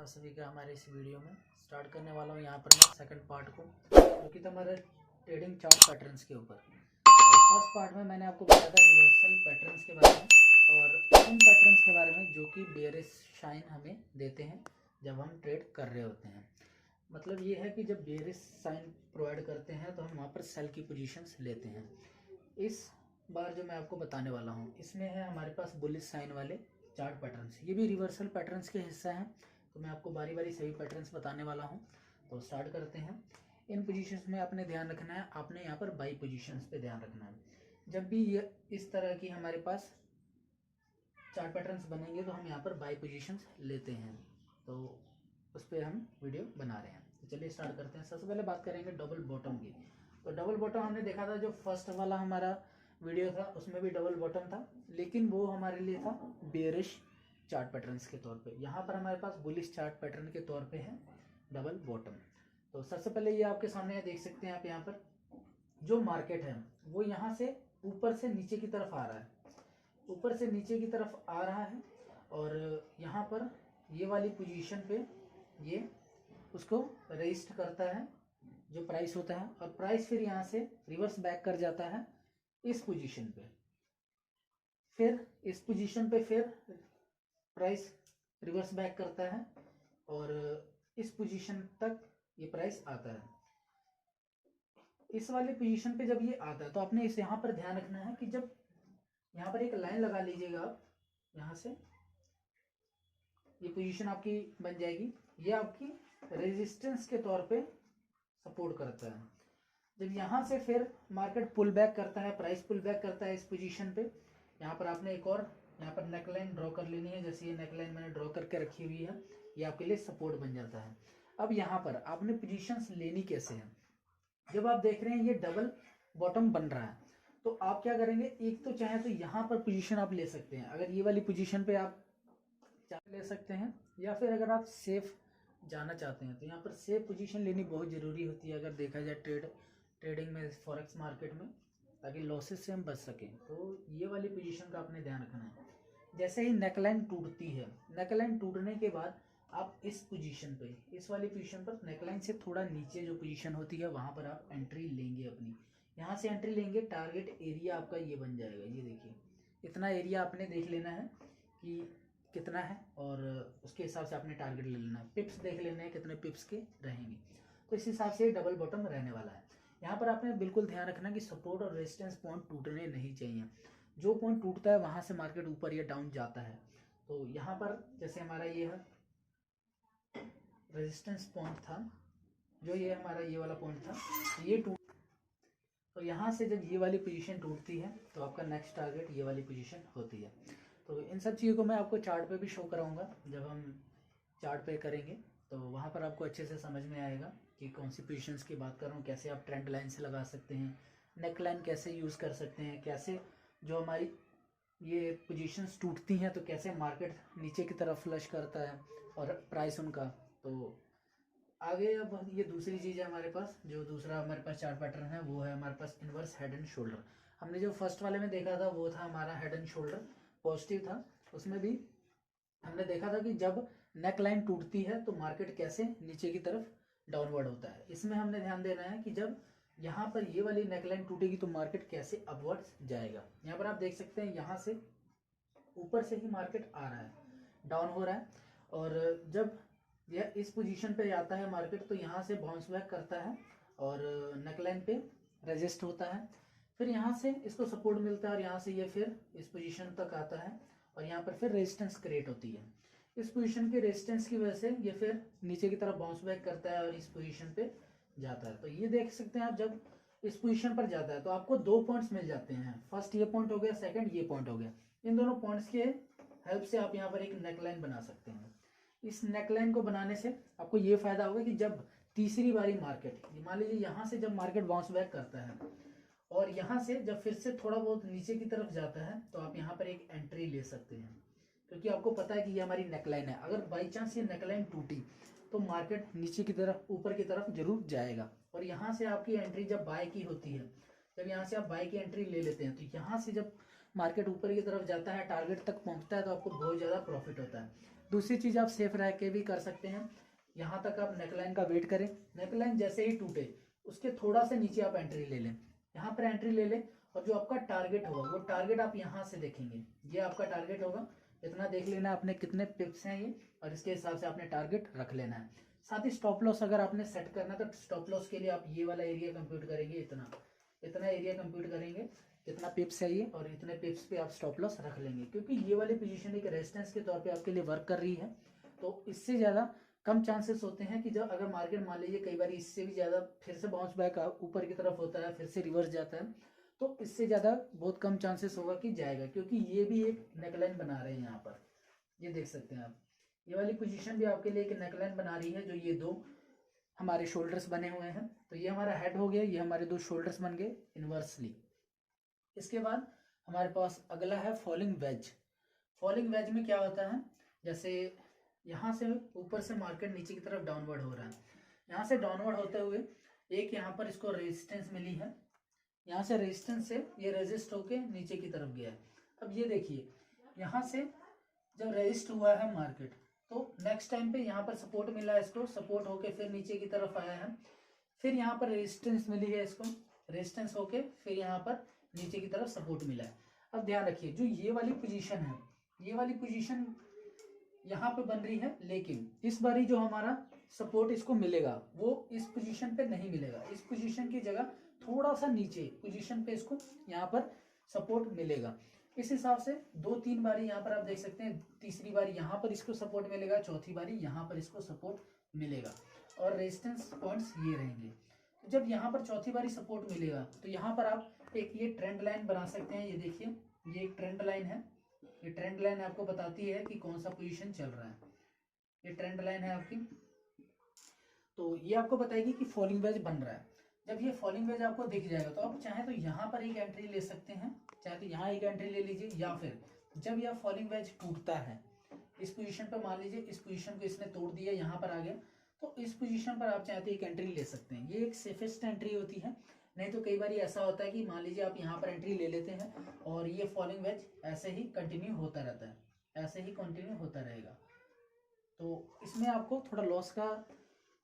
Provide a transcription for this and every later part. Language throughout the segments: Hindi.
था सभी का हमारे इस वीडियो में। स्टार्ट करने वाला हूँ यहाँ पर मैं सेकंड पार्ट को, जो कि था हमारे ट्रेडिंग चार्ट पैटर्न्स के ऊपर। फर्स्ट पार्ट में मैंने आपको बताया था रिवर्सल पैटर्न्स के बारे में और उन पैटर्न्स के बारे में जो कि बेयरिश साइन हमें देते हैं जब हम ट्रेड कर रहे होते हैं। मतलब ये है कि जब बेयरिश साइन प्रोवाइड करते हैं तो हम वहाँ पर सेल की पोजीशंस लेते हैं। इस बार जो मैं आपको बताने वाला हूँ इसमें है हमारे पास बुलिश साइन वाले चार्ट पैटर्न्स। ये भी रिवर्सल पैटर्न्स के हिस्सा हैं, तो मैं आपको बारी बारी सभी पैटर्न्स बताने वाला हूँ। तो स्टार्ट करते हैं। इन पोजीशंस में आपने ध्यान रखना है, आपने यहाँ पर बाई पोजीशंस पे ध्यान रखना है। जब भी ये इस तरह की हमारे पास चार्ट पैटर्न्स बनेंगे तो हम यहाँ पर बाई पोजीशंस लेते हैं, तो उस पर हम वीडियो बना रहे हैं। तो चलिए स्टार्ट करते हैं। सबसे पहले बात करेंगे डबल बॉटम की। तो डबल बॉटम हमने देखा था, जो फर्स्ट वाला हमारा वीडियो था उसमें भी डबल बॉटम था, लेकिन वो हमारे लिए था बेयरिश चार्ट पैटर्न्स के तौर पे। यहाँ पर हमारे पास बुलिश चार्ट पैटर्न के तौर पे है डबल बॉटम। तो सबसे पहले ये आपके सामने देख सकते हैं आप, यहाँ पर जो मार्केट है वो यहाँ से ऊपर से नीचे की तरफ आ रहा है, ऊपर से नीचे की तरफ आ रहा है और यहाँ पर ये वाली पोजीशन पे ये उसको रजिस्ट करता है जो प्राइस होता है, और प्राइस फिर यहाँ से रिवर्स बैक कर जाता है इस पोजीशन पे। फिर इस पोजीशन पे फिर प्राइस रिवर्स बैक करता है और इस पोजीशन तक ये प्राइस आता है। इस वाले पोजीशन पे जब ये आता है तो आपने इस यहाँ पर ध्यान रखना है कि जब यहाँ पर एक लाइन लगा लीजिएगा आप, यहाँ से ये पोजीशन आपकी बन जाएगी, ये आपकी रेजिस्टेंस के तौर पे सपोर्ट करता है। जब यहाँ से फिर मार्केट पुल बैक करता है, प्राइस पुल बैक करता है इस पोजीशन पे, यहाँ पर आपने एक और यहाँ पर नेकलाइन ड्रॉ कर लेनी है। जैसे ये नेकलाइन मैंने ड्रॉ करके रखी हुई है, ये आपके लिए सपोर्ट बन जाता है। अब यहाँ पर आपने पोजीशंस लेनी कैसे है, जब आप देख रहे हैं ये डबल बॉटम बन रहा है तो आप क्या करेंगे, एक तो चाहे तो यहाँ पर पोजीशन आप ले सकते हैं, अगर ये वाली पोजीशन पे आप ले सकते हैं, या फिर अगर आप सेफ जाना चाहते हैं तो यहाँ पर सेफ पोजीशन लेनी बहुत ज़रूरी होती है अगर देखा जाए ट्रेडिंग में, फॉरेक्स मार्केट में, ताकि लॉसेस से हम बच सकें। तो ये वाली पोजीशन का आपने ध्यान रखना है। जैसे ही नेकलाइन टूटती है, नेकलाइन टूटने के बाद आप इस पोजीशन पे, इस वाली पोजीशन पर नेकलाइन से थोड़ा नीचे जो पोजीशन होती है वहाँ पर आप एंट्री लेंगे अपनी। यहाँ से एंट्री लेंगे, टारगेट एरिया आपका ये बन जाएगा। ये देखिए, इतना एरिया आपने देख लेना है कि कितना है और उसके हिसाब से आपने टारगेट ले लेना है। पिप्स देख लेना है कितने पिप्स के रहेंगे, तो इस हिसाब से डबल बॉटम रहने वाला है। यहाँ पर आपने बिल्कुल ध्यान रखना कि सपोर्ट और रेजिस्टेंस पॉइंट टूटने नहीं चाहिए। जो पॉइंट टूटता है वहां से मार्केट ऊपर या डाउन जाता है। तो यहाँ पर जैसे हमारा ये है रेजिस्टेंस पॉइंट था, जो ये हमारा ये वाला पॉइंट था, ये टूट, तो यहाँ से जब ये वाली पोजीशन टूटती है तो आपका नेक्स्ट टारगेट ये वाली पोजीशन होती है। तो इन सब चीज़ों को मैं आपको चार्ट पे भी शो कराऊंगा। जब हम चार्ट पे करेंगे तो वहाँ पर आपको अच्छे से समझ में आएगा कि कौन सी पोजीशंस की बात कर रहा हूँ, कैसे आप ट्रेंड लाइन से लगा सकते हैं, नेक लाइन कैसे यूज़ कर सकते हैं, कैसे जो हमारी ये पोजीशंस टूटती हैं तो कैसे मार्केट नीचे की तरफ फ्लश करता है और प्राइस उनका। तो आगे अब ये दूसरी चीज़ है हमारे पास, जो दूसरा हमारे पास चार्ट पैटर्न है वो है हमारे पास इनवर्स हेड एंड शोल्डर। हमने जो फर्स्ट वाले में देखा था वो था हमारा हेड एंड शोल्डर, पॉजिटिव था। उसमें भी हमने देखा था कि जब नेक लाइन टूटती है तो मार्केट कैसे नीचे की तरफ डाउनवर्ड होता है। इसमें हमने ध्यान देना है कि जब यहाँ पर ये वाली नेकलाइन टूटेगी तो मार्केट कैसे अपवर्ड्स जाएगा। यहाँ पर आप देख सकते हैं यहाँ से ऊपर से ही मार्केट आ रहा है, डाउन हो रहा है, और जब यह इस पोजीशन पे जाता है मार्केट तो यहाँ से बाउंस बैक करता है और नेकलाइन पे रेजिस्ट होता है। फिर यहाँ से इसको सपोर्ट मिलता है और यहाँ से ये फिर इस पोजीशन तक आता है और यहाँ पर फिर रेजिस्टेंस क्रिएट होती है। इस पोजीशन के रेजिस्टेंस की वजह से ये फिर नीचे की तरफ बाउंस बैक करता है और इस पोजीशन पे जाता है। तो ये देख सकते हैं आप, जब इस पोजीशन पर जाता है तो आपको दो पॉइंट्स मिल जाते हैं। फर्स्ट ये पॉइंट हो गया, सेकंड ये पॉइंट हो गया। इन दोनों पॉइंट्स के हेल्प से आप यहाँ पर एक नेकलाइन बना सकते हैं। इस नेकलाइन को बनाने से आपको ये फायदा होगा कि जब तीसरी बारी मार्केट, मान लीजिए यहाँ से जब मार्केट बाउंस बैक करता है और यहाँ से जब फिर से थोड़ा बहुत नीचे की तरफ जाता है तो आप यहाँ पर एक एंट्री ले सकते हैं, क्योंकि आपको पता है कि ये हमारी नेकलाइन है। अगर बाई चांस ये नेकलाइन टूटी तो मार्केट नीचे की तरफ, ऊपर की तरफ जरूर जाएगा। और यहाँ से आपकी एंट्री जब बाय की होती है, जब यहाँ से आप बाय की एंट्री ले लेते हैं तो यहाँ से जब मार्केट ऊपर की तरफ जाता है, टारगेट तक पहुँचता है, तो आपको बहुत ज़्यादा प्रॉफिट होता है। दूसरी चीज़ आप सेफ रह के भी कर सकते हैं, यहाँ तक आप नेकलाइन का वेट करें, नेकलाइन जैसे ही टूटे उसके थोड़ा से नीचे आप एंट्री ले लें, यहाँ पर एंट्री ले लें और जो आपका टारगेट होगा वो टारगेट आप यहाँ से देखेंगे, ये आपका टारगेट होगा, इतना देख लेना आपने कितने पिप्स हैं ये, और इसके हिसाब से आपने टारगेट रख लेना है। साथ ही स्टॉप लॉस अगर आपने सेट करना है तो स्टॉप लॉस के लिए आप ये वाला एरिया कंप्यूट करेंगे, इतना एरिया कंप्यूट करेंगे, इतना पिप्स है ये, और इतने पिप्स पे आप स्टॉप लॉस रख लेंगे, क्योंकि ये वाली पोजीशन एक रेजिस्टेंस के तौर पे आपके लिए वर्क कर रही है। तो इससे ज़्यादा कम चांसेस होते हैं कि जब अगर मार्केट मान लीजिए कई बार इससे भी ज़्यादा फिर से बाउंस बैक ऊपर की तरफ होता है, फिर से रिवर्स जाता है, तो इससे ज़्यादा बहुत कम चांसेस होगा कि जाएगा, क्योंकि ये भी एक नेकलाइन बना रहे हैं यहाँ पर, ये देख सकते हैं आप, ये वाली पोजीशन भी आपके लिए एक नेकलाइन बना रही है, जो ये दो हमारे शोल्डर्स बने हुए हैं। तो ये हमारा हेड हो गया, ये हमारे दो शोल्डर्स बन गए इनवर्सली। इसके बाद हमारे पास अगला है फॉलिंग वेज। फॉलिंग वेज में क्या होता है, जैसे यहाँ से ऊपर से मार्केट नीचे की तरफ डाउनवर्ड हो रहा है, यहाँ से डाउनवर्ड होते हुए एक यहाँ पर इसको रेजिस्टेंस मिली है, यहाँ से रेजिस्टेंस से ये रेजिस्ट होके नीचे की तरफ गया है। अब ये देखिए यहाँ से जब रेजिस्ट हुआ है मार्केट, तो नेक्स्ट टाइम पे यहाँ पर सपोर्ट मिला है, इसको सपोर्ट होके फिर नीचे की तरफ आया है, फिर यहाँ पर रेजिस्टेंस मिली है, इसको रेजिस्टेंस होके फिर यहाँ पर नीचे की तरफ सपोर्ट मिला है। अब ध्यान रखिए जो ये वाली पोजीशन है, ये वाली पोजीशन यहाँ पे बन रही है, लेकिन इस बारी जो हमारा सपोर्ट इसको मिलेगा वो इस पोजीशन पे नहीं मिलेगा, इस पोजीशन की जगह थोड़ा सा नीचे पोजीशन पे इसको यहाँ पर सपोर्ट मिलेगा। इस हिसाब से 2-3 बारी यहाँ पर आप देख सकते हैं, तीसरी बारी यहाँ पर इसको सपोर्ट मिलेगा, चौथी बारी यहाँ पर इसको सपोर्ट मिलेगा, और रेजिस्टेंस पॉइंट्स ये रहेंगे। तो जब यहाँ पर चौथी बारी सपोर्ट मिलेगा तो यहाँ पर आप एक ये ट्रेंड लाइन बना सकते हैं, ये देखिए ये एक ट्रेंड लाइन है, ये ट्रेंड लाइन आपको बताती है कि कौन सा पोजीशन चल रहा है, ये ट्रेंड लाइन है आपकी, तो ये आपको बताएगी कि फॉलिंग वेज बन रहा है। जब ये फॉलिंग वेज आपको दिख जाएगा तो आप चाहे तो यहाँ पर एक एंट्री ले सकते हैं, चाहे तो यहाँ एक एंट्री ले लीजिए, या फिर जब यह फॉलिंग वेज टूटता है इस पोजीशन पर, मान लीजिए इस पोजीशन को इसने तोड़ दिया, यहाँ पर आ गया, तो इस पोजीशन पर आप चाहे तो एक एंट्री ले सकते हैं, ये एक सेफेस्ट एंट्री होती है। नहीं तो कई बार ऐसा होता है कि मान लीजिए आप यहाँ पर एंट्री ले लेते हैं और ये फॉलिंग वेज ऐसे ही कंटिन्यू होता रहता है, ऐसे ही कंटिन्यू होता रहेगा, तो इसमें आपको थोड़ा लॉस का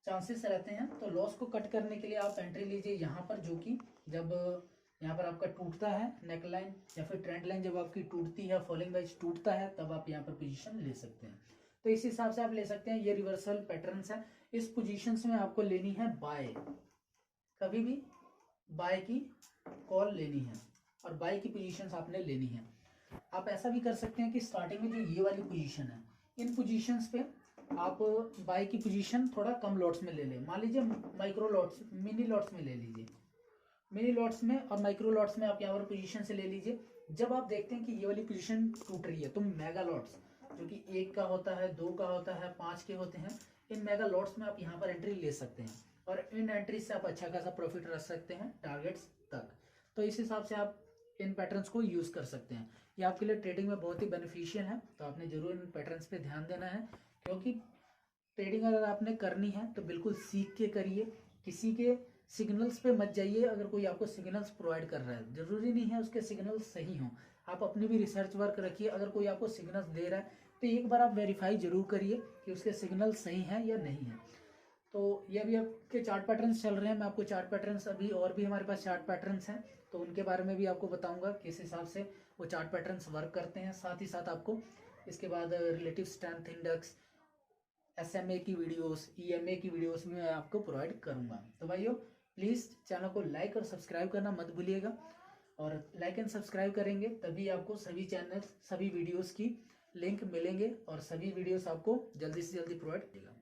चांसेस रहते हैं। तो लॉस को कट करने के लिए आप एंट्री लीजिए यहाँ पर, जो कि जब यहाँ पर आपका टूटता है नेकलाइन या फिर ट्रेंड लाइन, जब आपकी टूटती है, फॉलिंग वेज टूटता है, तब आप यहाँ पर पोजीशन ले सकते हैं। तो इस हिसाब से आप ले सकते हैं, ये रिवर्सल पैटर्न्स है। इस पोजीशंस में आपको लेनी है बाय, कभी भी बाय की कॉल लेनी है और बाय की पोजीशंस आपने लेनी है। आप ऐसा भी कर सकते हैं कि स्टार्टिंग में जो ये वाली पोजीशन है, इन पोजीशंस पे आप बाय की पोजीशन थोड़ा कम लॉट्स में ले लें, मान लीजिए माइक्रो लॉट्स, मिनी लॉट्स में ले लीजिए, मिनी लॉट्स में और माइक्रो लॉट्स में आप यहाँ पर पोजीशन से ले लीजिए। जब आप देखते हैं कि ये वाली पोजीशन टूट रही है तो मेगा लॉट्स, जो कि 1 का होता है, 2 का होता है, 5 के होते हैं, इन मेगा लॉट्स में आप यहाँ पर एंट्री ले सकते हैं और इन एंट्री से आप अच्छा खासा प्रॉफिट रख सकते हैं टारगेट्स तक। तो इस हिसाब से आप इन पैटर्न्स को यूज़ कर सकते हैं, ये आपके लिए ट्रेडिंग में बहुत ही बेनिफिशियल है। तो आपने जरूर इन पैटर्न्स पे ध्यान देना है, क्योंकि ट्रेडिंग अगर आपने करनी है तो बिल्कुल सीख के करिए, किसी के सिग्नल्स पे मत जाइए। अगर कोई आपको सिग्नल्स प्रोवाइड कर रहा है, जरूरी नहीं है उसके सिग्नल्स सही हों, आप अपनी भी रिसर्च वर्क रखिए। अगर कोई आपको सिग्नल्स दे रहा है तो एक बार आप वेरीफाई जरूर करिए कि उसके सिग्नल सही हैं या नहीं है। तो ये अभी आपके चार्ट पैटर्न्स चल रहे हैं, मैं आपको चार्ट पैटर्न्स अभी और भी हमारे पास चार्ट पैटर्न्स हैं तो उनके बारे में भी आपको बताऊंगा किस हिसाब से वो चार्ट पैटर्न्स वर्क करते हैं। साथ ही साथ आपको इसके बाद रिलेटिव स्ट्रेंथ इंडेक्स, SMA की वीडियोस, EMA की वीडियोस भी मैं आपको प्रोवाइड करूंगा। तो भाइयों प्लीज़ चैनल को लाइक और सब्सक्राइब करना मत भूलिएगा, और लाइक एंड सब्सक्राइब करेंगे तभी आपको सभी चैनल, सभी वीडियोस की लिंक मिलेंगे और सभी वीडियोस आपको जल्दी से जल्दी प्रोवाइड करेगा।